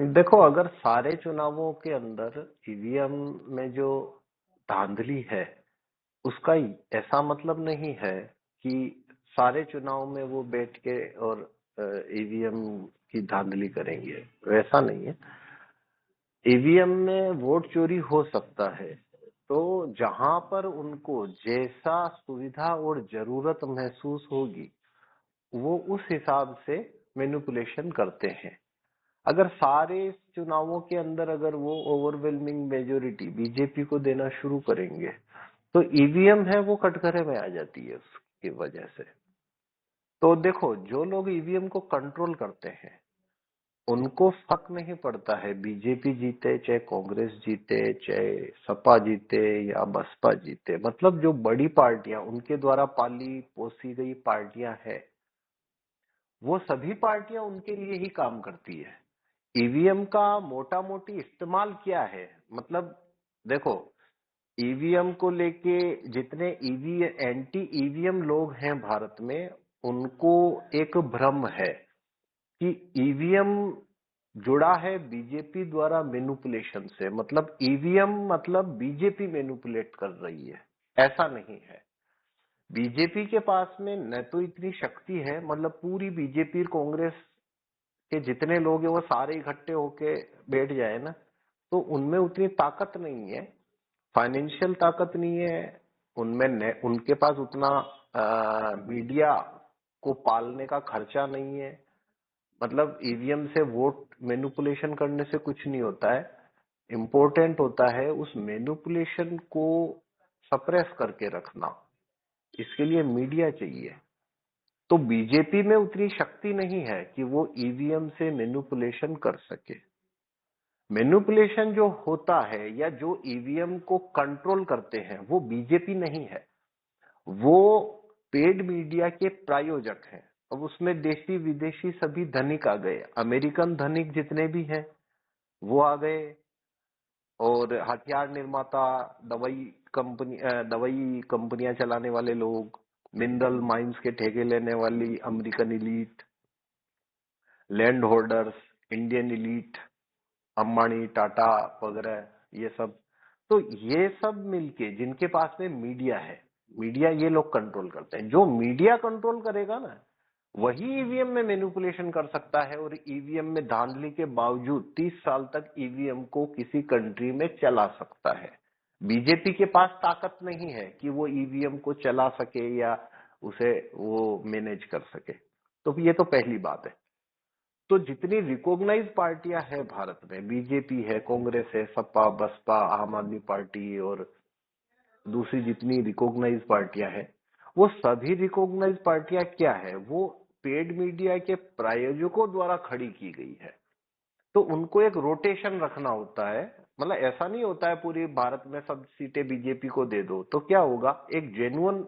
देखो, अगर सारे चुनावों के अंदर ईवीएम में जो धांधली है उसका ऐसा मतलब नहीं है कि सारे चुनाव में वो बैठ के और ईवीएम की धांधली करेंगे। वैसा नहीं है। ईवीएम में वोट चोरी हो सकता है, तो जहां पर उनको जैसा सुविधा और जरूरत महसूस होगी वो उस हिसाब से मैनिपुलेशन करते हैं। अगर सारे चुनावों के अंदर अगर वो ओवरवेलमिंग मेजोरिटी बीजेपी को देना शुरू करेंगे तो ईवीएम है वो कटघरे में आ जाती है उसकी वजह से। तो देखो, जो लोग ईवीएम को कंट्रोल करते हैं उनको फर्क नहीं पड़ता है बीजेपी जीते चाहे कांग्रेस जीते चाहे सपा जीते या बसपा जीते। मतलब जो बड़ी पार्टियां उनके द्वारा पाली पोसी गई पार्टियां हैं वो सभी पार्टियां उनके लिए ही काम करती है। ईवीएम का मोटा मोटी इस्तेमाल क्या है? मतलब देखो, ईवीएम को लेके जितने एंटी ईवीएम लोग हैं भारत में उनको एक भ्रम है कि ईवीएम जुड़ा है बीजेपी द्वारा मैनिपुलेशन से। मतलब ईवीएम मतलब बीजेपी मैनिपुलेट कर रही है, ऐसा नहीं है। बीजेपी के पास में न तो इतनी शक्ति है, मतलब पूरी बीजेपी कांग्रेस के जितने लोग हैं वो सारे इकट्ठे होके बैठ जाए ना तो उनमें उतनी ताकत नहीं है, फाइनेंशियल ताकत नहीं है उनमें, उनके पास उतना मीडिया को पालने का खर्चा नहीं है। मतलब ईवीएम से वोट मैनिपुलेशन करने से कुछ नहीं होता है। इम्पोर्टेंट होता है उस मैनिपुलेशन को सप्रेस करके रखना, इसके लिए मीडिया चाहिए। तो बीजेपी में उतनी शक्ति नहीं है कि वो ईवीएम से मैनिपुलेशन कर सके। मैनिपुलेशन जो होता है या जो ईवीएम को कंट्रोल करते हैं वो बीजेपी नहीं है, वो पेड मीडिया के प्रायोजक हैं। अब उसमें देशी विदेशी सभी धनिक आ गए, अमेरिकन धनिक जितने भी हैं वो आ गए, और हथियार निर्माता, दवाई कंपनियां चलाने वाले लोग, मिनरल माइंस के ठेके लेने वाली American elite, land holders, Indian elite, Ambani Tata वगैरह, ये सब। तो ये सब मिलके जिनके पास में मीडिया है, मीडिया ये लोग कंट्रोल करते हैं। जो मीडिया कंट्रोल करेगा ना वही ईवीएम में मैनिपुलेशन कर सकता है, और ईवीएम में धांधली के बावजूद 30 साल तक ईवीएम को किसी कंट्री में चला सकता है। बीजेपी के पास ताकत नहीं है कि वो ईवीएम को चला सके या उसे वो मैनेज कर सके। तो ये तो पहली बात है। तो जितनी रिकॉग्नाइज पार्टियां हैं भारत में, बीजेपी है, कांग्रेस है, सपा बसपा आम आदमी पार्टी और दूसरी जितनी रिकॉग्नाइज पार्टियां हैं, वो सभी रिकॉग्नाइज पार्टियां क्या है, वो पेड मीडिया के प्रायोजकों द्वारा खड़ी की गई है। तो उनको एक रोटेशन रखना होता है। मतलब ऐसा नहीं होता है पूरी भारत में सब सीटें बीजेपी को दे दो, तो क्या होगा, एक जेन्युइन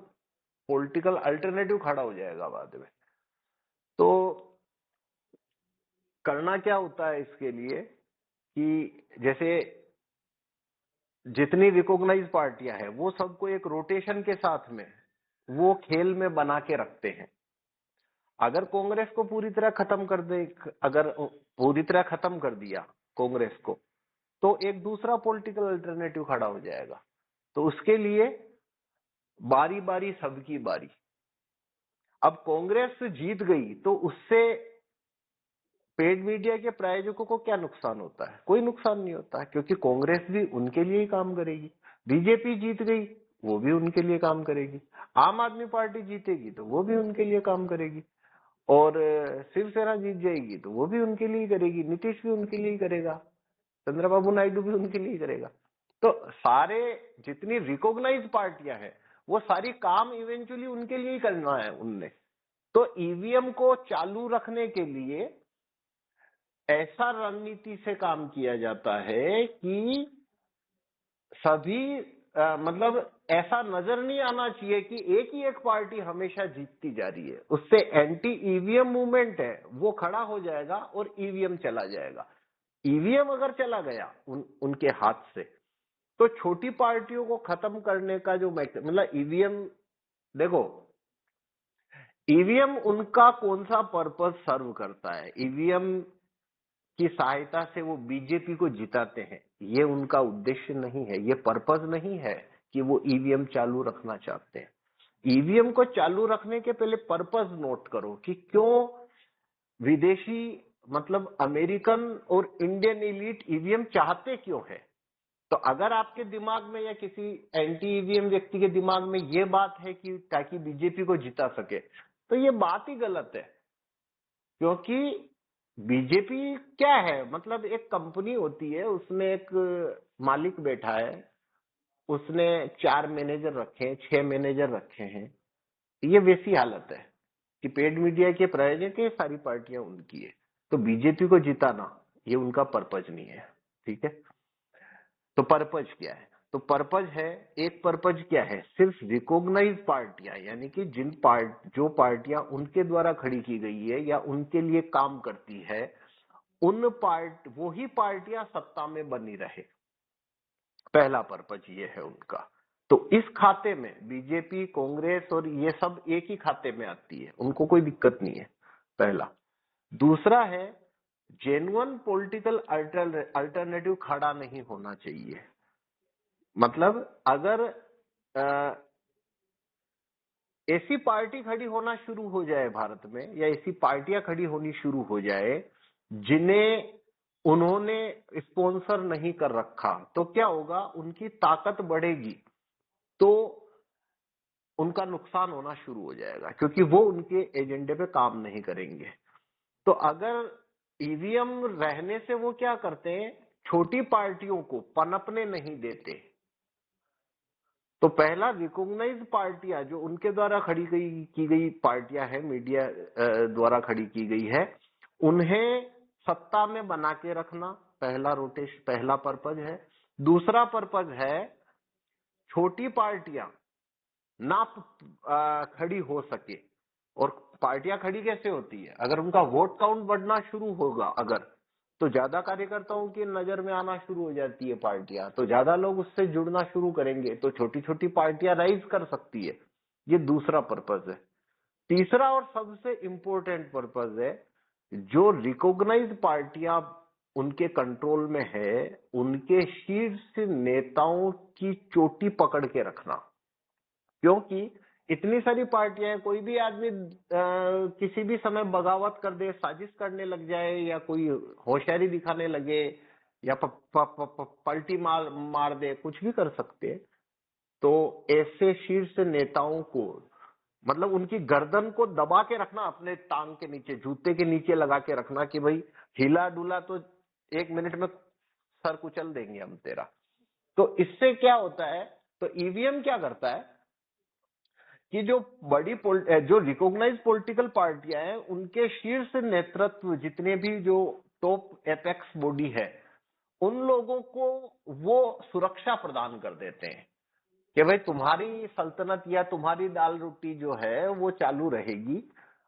पॉलिटिकल अल्टरनेटिव खड़ा हो जाएगा बाद में। तो करना क्या होता है इसके लिए कि जैसे जितनी रिकॉग्नाइज पार्टियां हैं वो सबको एक रोटेशन के साथ में वो खेल में बना के रखते हैं। अगर कांग्रेस को पूरी तरह खत्म कर दे, अगर पूरी तरह खत्म कर दिया कांग्रेस को, तो एक दूसरा पॉलिटिकल अल्टरनेटिव खड़ा हो जाएगा। तो उसके लिए बारी बारी सबकी बारी। अब कांग्रेस जीत गई तो उससे पेड मीडिया के प्रायोजकों को क्या नुकसान होता है? कोई नुकसान नहीं होता है, क्योंकि कांग्रेस भी उनके लिए ही काम करेगी। बीजेपी जीत गई वो भी उनके लिए काम करेगी, आम आदमी पार्टी जीतेगी तो वो भी उनके लिए काम करेगी, और शिवसेना जीत जाएगी तो वो भी उनके लिए ही करेगी, नीतीश भी उनके लिए ही करेगा, चंद्रबाबू नायडू भी उनके लिए ही करेगा। तो सारे जितनी रिकॉग्नाइज पार्टियां हैं वो सारी काम इवेंचुअली उनके लिए ही करना है उनने। तो ईवीएम को चालू रखने के लिए ऐसा रणनीति से काम किया जाता है कि सभी मतलब ऐसा नजर नहीं आना चाहिए कि एक ही एक पार्टी हमेशा जीतती जा रही है। उससे एंटी ईवीएम मूवमेंट है वो खड़ा हो जाएगा और ईवीएम चला जाएगा। ईवीएम अगर चला गया उनके हाथ से तो छोटी पार्टियों को खत्म करने का जो मतलब ईवीएम, देखो ईवीएम उनका कौन सा पर्पस सर्व करता है? ईवीएम की सहायता से वो बीजेपी को जिताते हैं, ये उनका उद्देश्य नहीं है, ये पर्पस नहीं है कि वो ईवीएम चालू रखना चाहते हैं। ईवीएम को चालू रखने के पहले पर्पस नोट करो कि क्यों विदेशी मतलब अमेरिकन और इंडियन एलीट ईवीएम चाहते क्यों है। तो अगर आपके दिमाग में या किसी एंटी ईवीएम व्यक्ति के दिमाग में ये बात है कि ताकि बीजेपी को जिता सके, तो ये बात ही गलत है। क्योंकि बीजेपी क्या है, मतलब एक कंपनी होती है, उसमें एक मालिक बैठा है, उसने 4 मैनेजर रखे हैं, 6 मैनेजर रखे हैं। ये वैसी हालत है कि पेड मीडिया के प्रायोजक ये सारी पार्टियां उनकी है। तो बीजेपी को जिताना ये उनका पर्पज नहीं है। ठीक है, तो पर्पज क्या है? तो पर्पज है, एक पर्पज क्या है, सिर्फ रिकॉग्नाइज पार्टियां, यानी कि जो पार्टियां उनके द्वारा खड़ी की गई है या उनके लिए काम करती है, वही पार्टियां सत्ता में बनी रहे। पहला पर्पज ये है उनका। तो इस खाते में बीजेपी, कांग्रेस और ये सब एक ही खाते में आती है, उनको कोई दिक्कत नहीं है, पहला। दूसरा है, जेन्युइन पॉलिटिकल अल्टरनेटिव खड़ा नहीं होना चाहिए। मतलब अगर ऐसी पार्टी खड़ी होना शुरू हो जाए भारत में, या ऐसी पार्टियां खड़ी होनी शुरू हो जाए जिन्हें उन्होंने स्पॉन्सर नहीं कर रखा, तो क्या होगा, उनकी ताकत बढ़ेगी, तो उनका नुकसान होना शुरू हो जाएगा, क्योंकि वो उनके एजेंडे पे काम नहीं करेंगे। तो अगर ईवीएम रहने से वो क्या करते हैं, छोटी पार्टियों को पनपने नहीं देते। तो पहला, रिकॉग्नाइज पार्टियां जो उनके द्वारा की गई पार्टियां हैं, मीडिया द्वारा खड़ी की गई है, उन्हें सत्ता में बना के रखना, पहला पर्पज है। दूसरा पर्पज है, छोटी पार्टियां ना खड़ी हो सके। और पार्टियां खड़ी कैसे होती है, अगर उनका वोट काउंट बढ़ना शुरू होगा, अगर तो ज्यादा कार्यकर्ताओं की नजर में आना शुरू हो जाती है पार्टियां, तो ज्यादा लोग उससे जुड़ना शुरू करेंगे, तो छोटी छोटी पार्टियां राइज कर सकती है। ये दूसरा पर्पज है। तीसरा और सबसे इंपॉर्टेंट पर्पज है, जो रिकॉग्नाइज पार्टियां उनके कंट्रोल में है, उनके शीर्ष नेताओं की चोटी पकड़ के रखना। क्योंकि इतनी सारी पार्टियां हैं, कोई भी आदमी किसी भी समय बगावत कर दे, साजिश करने लग जाए, या कोई होशियारी दिखाने लगे, या पलटी मार दे, कुछ भी कर सकते हैं। तो ऐसे शीर्ष नेताओं को, मतलब उनकी गर्दन को दबा के रखना, अपने टांग के नीचे, जूते के नीचे लगा के रखना कि भाई हिला डुला तो 1 मिनट में सर कुचल देंगे हम तेरा। तो इससे क्या होता है, तो ईवीएम क्या करता है कि जो रिकॉग्नाइज पॉलिटिकल पार्टियां हैं, उनके शीर्ष नेतृत्व, जितने भी जो टॉप एपेक्स बॉडी है, उन लोगों को वो सुरक्षा प्रदान कर देते हैं कि भाई तुम्हारी सल्तनत या तुम्हारी दाल रोटी जो है वो चालू रहेगी,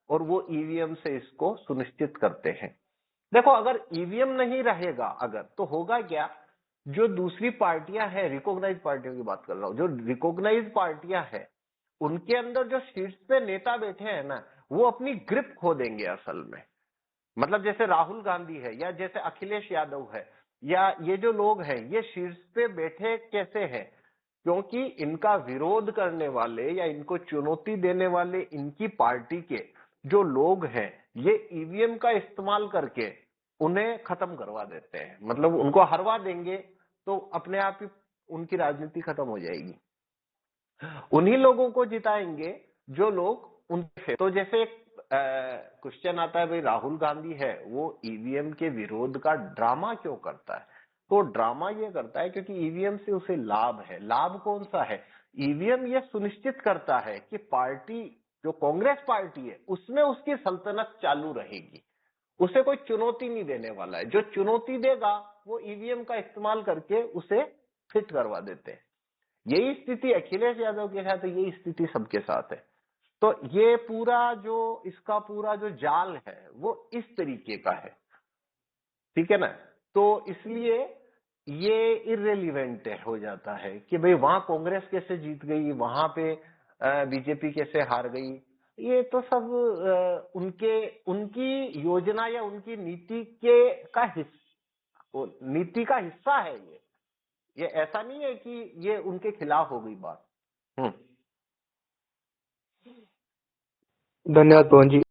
और वो ईवीएम से इसको सुनिश्चित करते हैं। देखो, अगर ईवीएम नहीं रहेगा, अगर, तो होगा क्या, जो दूसरी पार्टियां हैं, रिकॉग्नाइज पार्टियों की बात कर रहा हूं, जो रिकॉग्नाइज पार्टियां हैं, उनके अंदर जो शीर्ष पे नेता बैठे हैं ना, वो अपनी ग्रिप खो देंगे असल में। मतलब जैसे राहुल गांधी है, या जैसे अखिलेश यादव है, या ये जो लोग हैं, ये शीर्ष पे बैठे कैसे हैं, क्योंकि इनका विरोध करने वाले या इनको चुनौती देने वाले इनकी पार्टी के जो लोग हैं, ये ईवीएम का इस्तेमाल करके उन्हें खत्म करवा देते हैं, मतलब उनको हरवा देंगे, तो अपने आप ही उनकी राजनीति खत्म हो जाएगी। उन्हीं लोगों को जिताएंगे जो लोग उनसे, तो जैसे एक क्वेश्चन आता है, भाई राहुल गांधी है, वो ईवीएम के विरोध का ड्रामा क्यों करता है? तो ड्रामा ये करता है क्योंकि ईवीएम से उसे लाभ है। लाभ कौन सा है? ईवीएम ये सुनिश्चित करता है कि पार्टी, जो कांग्रेस पार्टी है, उसमें उसकी सल्तनत चालू रहेगी, उसे कोई चुनौती नहीं देने वाला है। जो चुनौती देगा वो ईवीएम का इस्तेमाल करके उसे फिट करवा देते हैं। यही स्थिति अखिलेश यादव के साथ है, यही स्थिति सबके साथ है। तो ये इसका पूरा जो जाल है वो इस तरीके का है, ठीक है ना। तो इसलिए ये इररिलेवेंट हो जाता है कि भाई वहां कांग्रेस कैसे जीत गई, वहां पे बीजेपी कैसे हार गई, ये तो सब उनके उनकी योजना या उनकी नीति के का नीति का हिस्सा है ये ऐसा नहीं है कि ये उनके खिलाफ हो गई बात। धन्यवाद पवन जी।